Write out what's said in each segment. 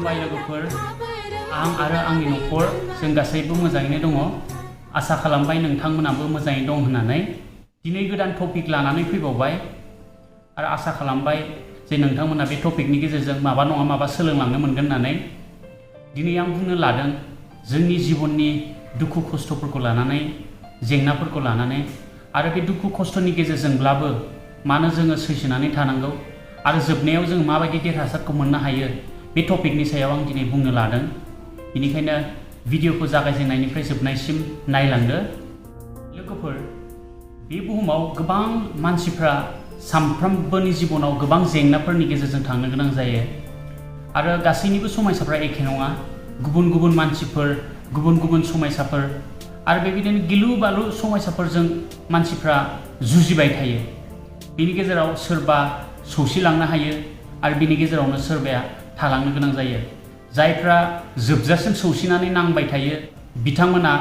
खुलुमबाय लोगोफोर आं आरो आंनि न'खर जों गासैबो मोजाङैनो दङ आसा खालामबाय नोंथांमोनाबो मोजाङै दं होननानै दिनै गोदान टपिक लानानै फैबावबाय आरो आसा खालामबाय जे नोंथांमोना बे टपिकनि गेजेरजों माबा नङा माबा सोलोंलांनो मोनगोन होननानै दिनै आं बुंनो लादों जोंनि जिबननि दुखु खस्थ'फोरखौ लानानै जेंनाफोरखौ लानानै आरो बे दुखु खस्थ'नि गेजेरजोंब्लाबो मानो जोङो सैसोनानै थानांगौ आरो जोबनायाव जों माबायदि देरहासारखौ मोननो हायो बे टपिकनि सायाव आं दिनै बुंनो लादों बेनिखायनो भिडिअखौ जागायजेननायनिफ्राय जोबनायसिम नायलांदो लोगोफोर बे बुहुमाव गोबां मानसिफ्रा सानफ्रोमबोनि जिबनाव गोबां जेंनाफोरनि गेजेरजों थांनो गोनां जायो आरो गासैनिबो समस्याफ्रा एखे नङा गुबुन गुबुन मानसिफोर गुबुन गुबुन समस्याफोर आरो बेबायदिनो गिलु बालु समस्याफोरजों मानसिफ्रा जुजिबाय थायो बिनि गेजेराव सोरबा सौसिलांनो हायो आरो बिनि गेजेरावनो सोरबाया थालांनो गोनां जायो जायफ्रा जोबजासिम सौसिनानै नांबाय थायो बिथांमोना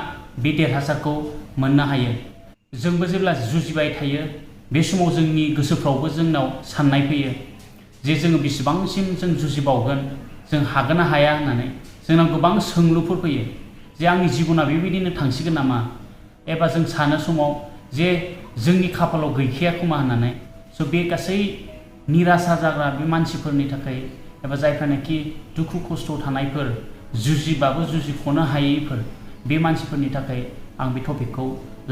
बे देरहासारखौ मोननो हायो जोंबो जेब्ला जुजिबाय थायो बे समाव जोंनि गोसोफ्रावबो जोंनाव साननाय फैयो जे जोङो बेसेबांसिम जों जुजिबावगोन जों हागोन ना हाया होननानै जोंनाव गोबां सोंलुफोर फैयो जे आंनि जिबना बेबायदिनो थांसिगोन नामा एबा जों सानो समाव जे जोंनि खाफालाव गैखाया खोमा होननानै स' बे गासै निराशा जाग्रा बे मानसिफोरनि थाखाय एबा जायफ्रानोखि दुखु खस्थ' थानायफोर जुजिबाबो जुजिख'नो हायैफोर बे मानसिफोरनि थाखाय आं बे टपिकखौ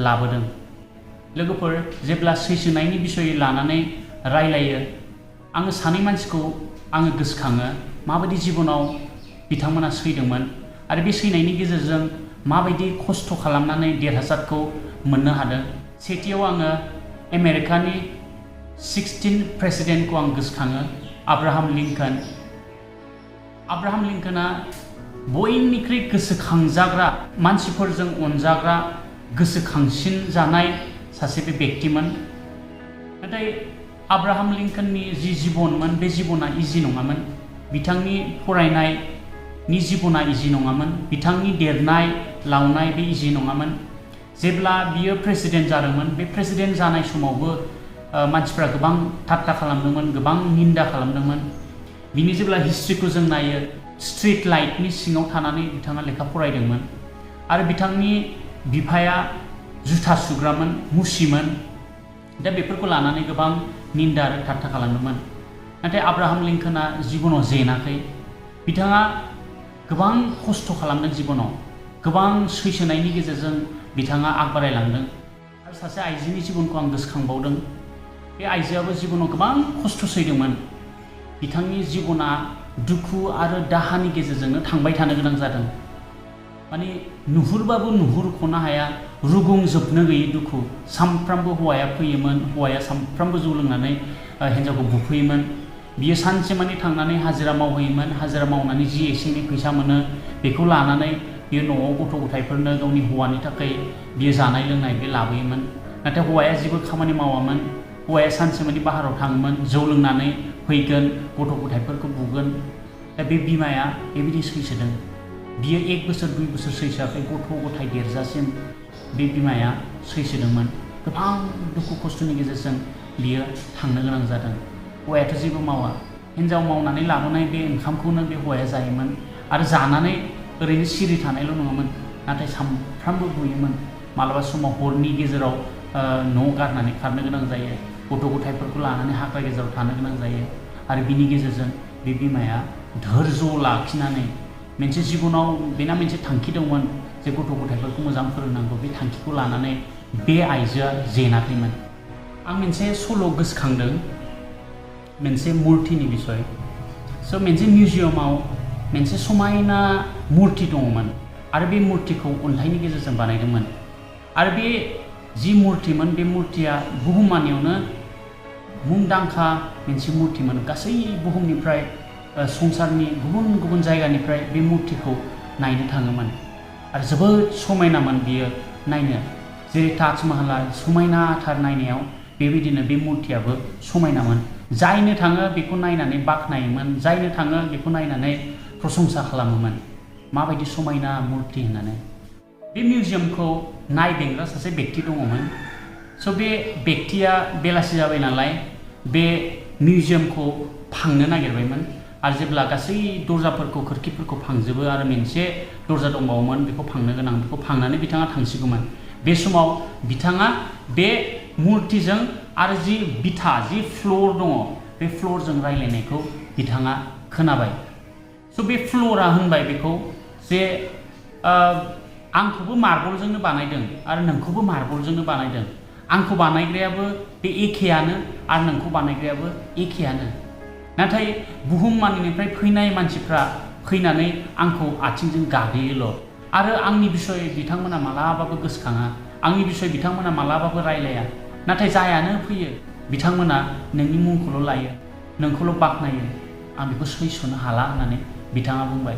लाबोदों लोगोफोर जेब्ला सैसोनायनि बिसय लानानै रायलायो आङो सानै मानसिखौ आङो गोसोखाङो माबायदि जिबनाव बिथांमोना सैदोंमोन आरो बे सैनायनि गेजेरजों माबायदि खस्थ' खालामनानै देरहासारखौ मोननो हादों सेथियाव आङो आमेरिकानि 16th प्रेसिडेन्टखौ आं गोसोखाङो आब्राहाम लिंकना बयनिख्रुइ गोसोखांजाग्रा मानसिफोरजों अनजाग्रा गोसोखांसिन जानाय सासे बे व्यक्तिमोन नाथाय आब्राहाम लिंकननि जि जिबनमोन बे जिबना इजि नङामोन बिथांनि फरायनायनि जिबना इजि नङामोन बिथांनि देरनाय लावनाय बे इजि नङामोन जेब्ला बियो प्रेसिडेन्ट जादोंमोन बे प्रेसिडेन्ट जानाय समावबो मानसिफ्रा गोबां ठाट्टा खालामदोंमोन गोबां निन्दा खालामदोंमोन बिनि जेब्ला हिस्ट्रिखौ जों नायो स्ट्रीट लाइटनि सिङाव थानानै बिथाङा लेखा फरायदोंमोन आरो बिथांनि बिफाया जुथा सुग्रामोन मुसिमोन दा बेफोरखौ लानानै गोबां निन्दा आरो ठाट्टा खालामदोंमोन नाथाय आब्राहाम लिंकना जिबनाव जेनाखै बिथाङा गोबां खस्थ' खालामदों जिबनाव गोबां सैसोनायनि गेजेरजों बिथाङा आगबारायलांदों आरो सासे आइजोनि जिबनखौ आं गोसोखांबावदों बे आइजोआबो जिबनाव गोबां खस्थ' सैदोंमोन बिथांनि जिबना दुखु आरो दाहानि गेजेरजोंनो थांबाय थानो गोनां जादों माने नुहुरबाबो नुहुरख'नो हाया रुगुं जोबनो गैयै दुखु सानफ्रामबो हौवाया फैयोमोन हौवाया सानफ्रामबो जौ लोंनानै हिन्जावखौ बुफैयोमोन बियो सानसे माने थांनानै हाजिरा मावहैयोमोन हाजिरा मावनानै जि एसे एनै फैसा मोनो बेखौ लानानै बियो न'आव गथ' गथायफोरनो गावनि हौवानि थाखाय बियो जानाय लोंनाय बे लाबोयोमोन नाथाय हौवाया जेबो खामानि मावामोन हौवाया सानसे माने बाहेरायाव थाङोमोन जौ लोंनानै फैगोन गथ' गथायफोरखौ बुगोन दा बे बिमाया बेबायदि सैसोदों बियो 1 बोसोर 2 बोसोर सैसोआखै गथ' गथाय देरजासिम बे बिमाया सैसोदोंमोन गोबां दुखु खस्थ'नि गेजेरजों बियो थांनो गोनां जादों हौवायाथ' जेबो मावा हिन्जाव मावनानै लाबोनाय बे ओंखामखौनो बे हौवाया जायोमोन आरो जानानै ओरैनो सिरि थानायल' नङामोन नाथाय सानफ्रामबो बुयोमोन मालाबा समाव हरनि गेजेराव न' गारनानै खारनो गोनां जायो गथ' गथायफोरखौ लानानै हाग्रा गेजेराव थानो गोनां जायो आरो बिनि गेजेरजों बे बिमाया धोर्ज' लाखिनानै मोनसे जिबनाव बेना मोनसे थांखि दंमोन जे गथ' गथायफोरखौ मोजां फोरोंनांगौ बे थांखिखौ लानानै बे आइजोआ जेनाखैमोन आं मोनसे सल' गोसोखांदों मोनसे मुर्तिनि बिसय स' मोनसे मिउजियामाव मोनसे समायना मुर्ति दङमोन आरो बे मुर्तिखौ अन्थाइनि गेजेरजों बानायदोंमोन आरो बे जि मुर्तिमोन बे मुर्तिया बुहुमानियावनो मुंदांखा मोनसे मुर्तिमोन गासै बुहुमनिफ्राय संसारनि गुबुन गुबुन जायगानिफ्राय बे मुर्तिखौ नायनो थाङोमोन आरो जोबोद समायनामोन बियो नायनो जेरै ताजमहला समायनाथार नायनायाव बेबायदिनो बे मुर्तियाबो समायनामोन जायनो थाङो बेखौ नायनानै बाख्नायोमोन जायनो थाङो बेखौ नायनानै प्रशंसा खालामोमोन माबायदि समायना मुर्ति होननानै बे मिउजियामखौ नायबेंग्रा सासे व्यक्ति दङमोन स' बे व्यक्तिया बेलासि जाबाय नालाय बे मिउजियामखौ फांनो नागिरबायमोन आरो जेब्ला गासै दरजाफोरखौ खोरखिफोरखौ फांजोबो आरो मोनसे दरजा दंबावोमोन बेखौ फांनो गोनां बेखौ फांनानै बिथाङा थांसिगौमोन बे समाव बिथाङा बे मुर्तिजों आरो जि बिथा जि फ्ल'र दङ बे फ्ल'रजों रायलायनायखौ बिथाङा खोनाबाय स' बे फ्ल'रा होनबाय बेखौ जे आंखौबो मार्बलजोंनो बानायदों आरो नोंखौबो मार्बलजोंनो बानायदों आंखौ बानायग्रायाबो बे एखेयानो आरो नोंखौ बानायग्रायाबो एखेयानो नाथाय बुहुम मानिनिफ्राय फैनाय मानसिफ्रा फैनानै आंखौ आथिंजों गाग्लियोल' आरो आंनि बिसय बिथांमोना मालाबाबो गोसोखाङा आंनि बिसय बिथांमोना मालाबाबो रायलाया नाथाय जायानो फैयो बिथांमोना नोंनि मुंखौल' लायो नोंखौल' बाख्नायो आं बेखौ सैसोनो हाला होननानै बिथाङा बुंबाय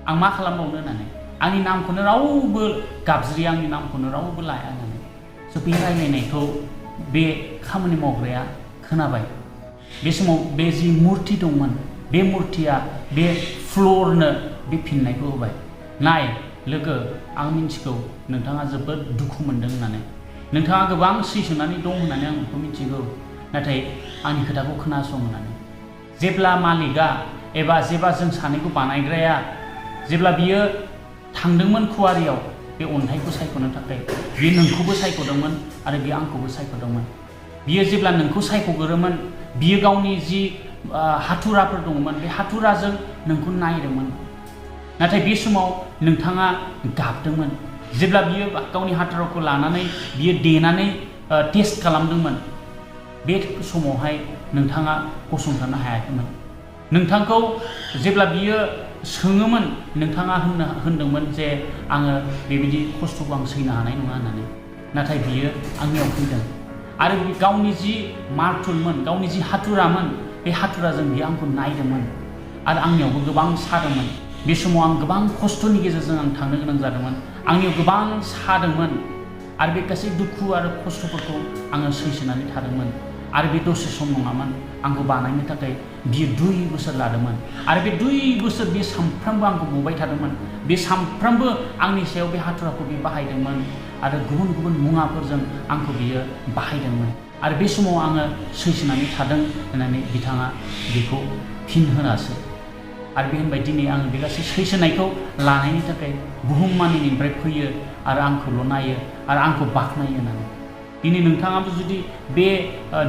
आं मा खालामबावनो होननानै आंनि नामखौनो रावबो गाबज्रिया आंनि नामखौनो रावबो लाया होननानै स' बे रायलायनायखौ बे खामानि मावग्राया खोनाबाय बे समाव बे जि मुर्ति दंमोन बे मुर्तिया बे फ्ल'रनो बे फिननायखौ होबाय नाय लोगो आं मिन्थिगौ नोंथाङा जोबोद दुखु मोनदों होननानै नोंथाङा गोबां सैसोनानै दं होननानै आं बेखौ मिथिगौ नाथाय आंनि खोथाखौ खोनासं होननानै जेब्ला मालिकआ एबा जेब्ला जों सानैखौ बानायग्राया जेब्ला बियो थांदोंमोन खुवारियाव बे अन्थाइखौ सायख'नो थाखाय बियो नोंखौबो सायख'दोंमोन आरो बियो आंखौबो सायख'दोंमोन बियो जेब्ला नोंखौ सायख'गोरोमोन बियो गावनि जि हाथुराफोर दंमोन बे हाथुराजों नोंखौ नायदोंमोन नाथाय बे समाव नोंथाङा गाबदोंमोन जेब्ला बियो गावनि हाथुराखौ लानानै बियो देनानै टेस्ट खालामदोंमोन बे समावहाय नोंथाङा गसंथानो हायाखैमोन नोंथांखौ जेब्ला बियो सोङोमोन नोंथाङा होनदोंमोन जे आङो बेबायदि खस्थ'खौ आं सैनो हानाय नङा होननानै नाथाय बियो आंनियाव फैदों आरो गावनि जि मार्तुलमोन गावनि जि हाथुरामोन बे हाथुराजों बियो आंखौ नायदोंमोन आरो आंनियावबो गोबां सादोंमोन बे समाव आं गोबां खस्थ'नि गेजेरजों आं थांनो गोनां जादोंमोन आंनियाव गोबां सादोंमोन आरो बे गासै दुखु आरो खस्थ'फोरखौ आङो सैसोनानै थादोंमोन आरो बे दसे सम नङामोन आंखौ बानायनो थाखाय बियो 2 बोसोर लादोंमोन आरो बे 2 बोसोर बियो सामफ्रामबो आंखौ बुबाय थादोंमोन बे सामफ्रामबो आंनि सायाव बे हाथुराखौ बियो बाहायदोंमोन आरो गुबुन गुबुन मुवाफोरजों आंखौ बियो बाहायदोंमोन आरो बे समाव आङो सैसोनानै थादों होननानै बिथाङा बेखौ फिन होनासै आरो बे होनबाय दिनै आङो बे गासै सैसोनायखौ लानायनि थाखाय बुहुम मानिनिफ्राय फैयो आरो आंखौल' नायो आरो आंखौ बाख्नायो होननानै दिनै नोंथाङाबो जुदि बे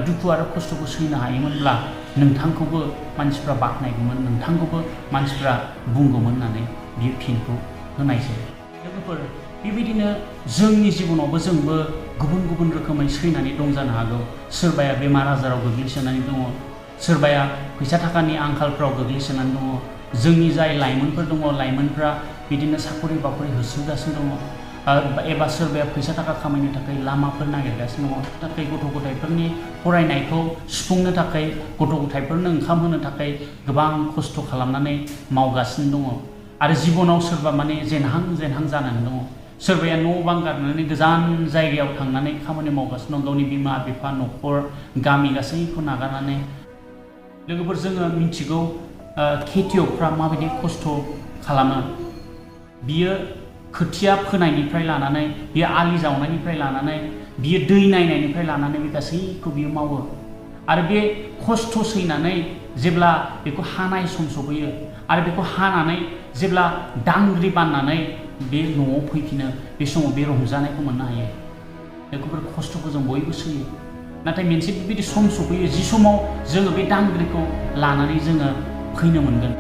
दुखु आरो खस्थ'खौ सैनो हायोमोनब्ला नोंथांखौबो मानसिफ्रा बाख्नायगौमोन नोंथांखौबो मानसिफ्रा बुंगौमोन होननानै बियो फिनखौ होनायसै लोगोफोर बेबायदिनो जोंनि जिबनावबो जोंबो गुबुन गुबुन रोखोमै सैनानै दं जानो हागौ सोरबाया बेमार आजाराव गोग्लैसोनानै दङ सोरबाया फैसा थाखानि आंखालफ्राव गोग्लैसोनानै दङ जोंनि जाय लाइमोनफोर दङ लाइमोनफ्रा बिदिनो साखरि बाखरि होसोगासिनो दङ एबा सोरबाया फैसा थाखा खामायनो थाखाय लामाफोर नागिरगासिनो दङ नाथाय गथ' गथायफोरनि फरायनायखौ सुफुंनो थाखाय गथ' गथायफोरनो ओंखाम होनो थाखाय गोबां खस्थ' खालामनानै मावगासिनो दङ आरो जिबनाव सोरबा माने जेनहां जानानै दङ सोरबाया न' बां गारनानै गोजान जायगायाव थांनानै खामानि मावगासिनो दं गावनि बिमा बिफा न'खर गामि गासैखौ नागारनानै लोगोफोर जोङो मिथिगौ खेथियकफ्रा माबायदि खस्थ' खालामो बियो खोथिया फोनायनिफ्राय लानानै बियो आलि जावनायनिफ्राय लानानै बियो दै नायनायनिफ्राय लानानै बे गासैखौ बियो मावो आरो बे खस्थ' सैनानै जेब्ला बेखौ हानाय सम सफैयो आरो बेखौ हानानै जेब्ला दांग्रि बाननानै बे न'आव फैफिनो बे समाव बे रंजानायखौ मोननो हायो बेफोर खस्थ'खौ जों बयबो सैयो नाथाय मोनसे बेबायदि सम सफैयो जि समाव जोङो बे दांग्रिखौ लानानै जोङो फैनो मोनगोन